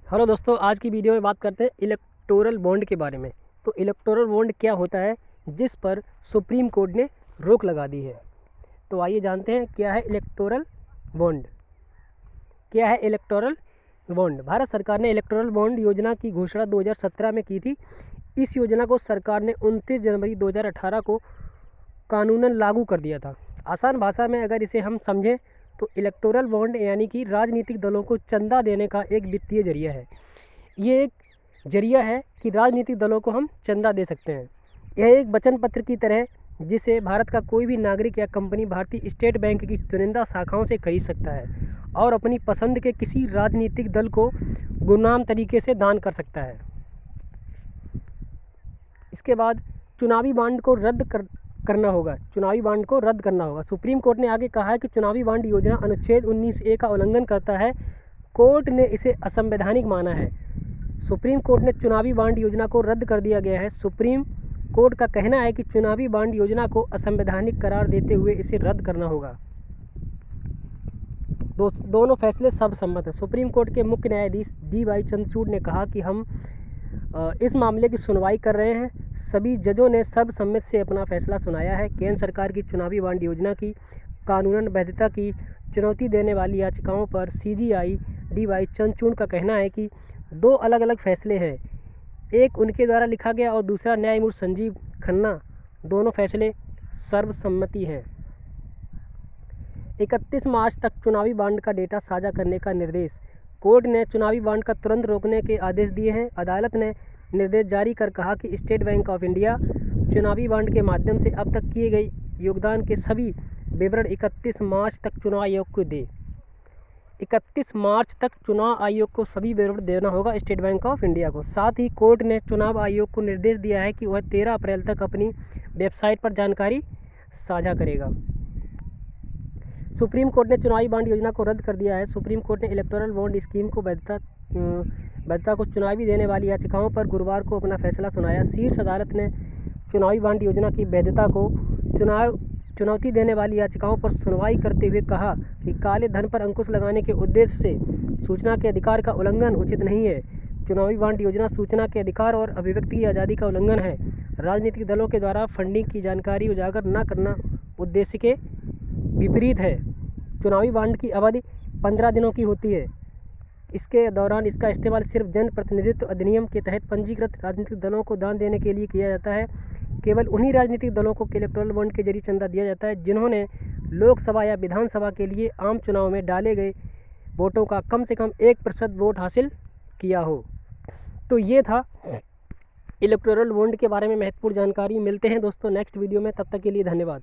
Hello दोस्तों, आज की वीडियो में बात करते हैं इलेक्टोरल बॉन्ड के बारे में। तो इलेक्टोरल बॉन्ड क्या होता है जिस पर सुप्रीम कोर्ट ने रोक लगा दी है। तो आइए जानते हैं क्या है इलेक्टोरल बॉन्ड। क्या है इलेक्टोरल बॉन्ड? भारत सरकार ने इलेक्टोरल बॉन्ड योजना की घोषणा 2017 में की थी। इस योजना को सरकार ने 29 जनवरी 2018 को कानूनन लागू कर दिया था। आसान भाषा में अगर इसे हम समझें तो इलेक्टोरल बॉन्ड यानी कि राजनीतिक दलों को चंदा देने का एक वित्तीय जरिया है। ये एक जरिया है कि राजनीतिक दलों को हम चंदा दे सकते हैं। यह एक वचन पत्र की तरह जिसे भारत का कोई भी नागरिक या कंपनी भारतीय स्टेट बैंक की चुनिंदा शाखाओं से खरीद सकता है और अपनी पसंद के किसी राजनीतिक दल को गुमनाम तरीके से दान कर सकता है। इसके बाद चुनावी बॉन्ड को करना होगा। चुनावी बॉन्ड को रद्द करना होगा। सुप्रीम कोर्ट ने आगे कहा है कि चुनावी बॉन्ड योजना अनुच्छेद 19A का उल्लंघन करता है। कोर्ट ने इसे असंवैधानिक माना है। सुप्रीम कोर्ट ने चुनावी बॉन्ड योजना को रद्द कर दिया गया है। सुप्रीम कोर्ट का कहना है कि चुनावी बॉन्ड योजना को असंवैधानिक करार देते हुए इसे रद्द करना होगा। दोनों फैसले सर्वसम्मत हैं। सुप्रीम कोर्ट के मुख्य न्यायाधीश DY चंद्रचूड़ ने कहा कि हम इस मामले की सुनवाई कर रहे हैं। सभी जजों ने सर्वसम्मति से अपना फैसला सुनाया है। केंद्र सरकार की चुनावी बॉन्ड योजना की कानूनन वैधता की चुनौती देने वाली याचिकाओं पर CJI DY चंद्रचूड़ का कहना है कि दो अलग अलग फैसले हैं। एक उनके द्वारा लिखा गया और दूसरा न्यायमूर्ति संजीव खन्ना। दोनों फैसले सर्वसम्मति हैं। 31 मार्च तक चुनावी बॉन्ड का डेटा साझा करने का निर्देश। कोर्ट ने चुनावी बॉन्ड का तुरंत रोकने के आदेश दिए हैं। अदालत ने निर्देश जारी कर कहा कि स्टेट बैंक ऑफ इंडिया चुनावी बॉन्ड के माध्यम से अब तक किए गए योगदान के सभी विवरण 31 मार्च तक चुनाव आयोग को दे। 31 मार्च तक चुनाव आयोग को सभी विवरण देना होगा स्टेट बैंक ऑफ इंडिया को। साथ ही कोर्ट ने चुनाव आयोग को निर्देश दिया है कि वह 13 अप्रैल तक अपनी वेबसाइट पर जानकारी साझा करेगा। सुप्रीम कोर्ट ने चुनावी बॉन्ड योजना को रद्द कर दिया है। सुप्रीम कोर्ट ने इलेक्टोरल बॉन्ड स्कीम को वैधता को चुनावी देने वाली याचिकाओं पर गुरुवार को अपना फैसला सुनाया। शीर्ष अदालत ने चुनावी बॉन्ड योजना की वैधता को चुनौती देने वाली याचिकाओं पर सुनवाई करते हुए कहा कि काले धन पर अंकुश लगाने के उद्देश्य से सूचना के अधिकार का उल्लंघन उचित नहीं है। चुनावी बॉन्ड योजना सूचना के अधिकार और अभिव्यक्ति की आज़ादी का उल्लंघन है। राजनीतिक दलों के द्वारा फंडिंग की जानकारी उजागर न करना उद्देश्य के विपरीत है। चुनावी बॉन्ड की अवधि 15 दिनों की होती है। इसके दौरान इसका इस्तेमाल सिर्फ जन प्रतिनिधित्व अधिनियम के तहत पंजीकृत राजनीतिक दलों को दान देने के लिए किया जाता है। केवल उन्हीं राजनीतिक दलों को इलेक्टोरल बॉन्ड के जरिए चंदा दिया जाता है जिन्होंने लोकसभा या विधानसभा के लिए आम चुनाव में डाले गए वोटों का कम से कम 1% वोट हासिल किया हो। तो ये था इलेक्टोरल बॉन्ड के बारे में महत्वपूर्ण जानकारी। मिलते हैं दोस्तों नेक्स्ट वीडियो में, तब तक के लिए धन्यवाद।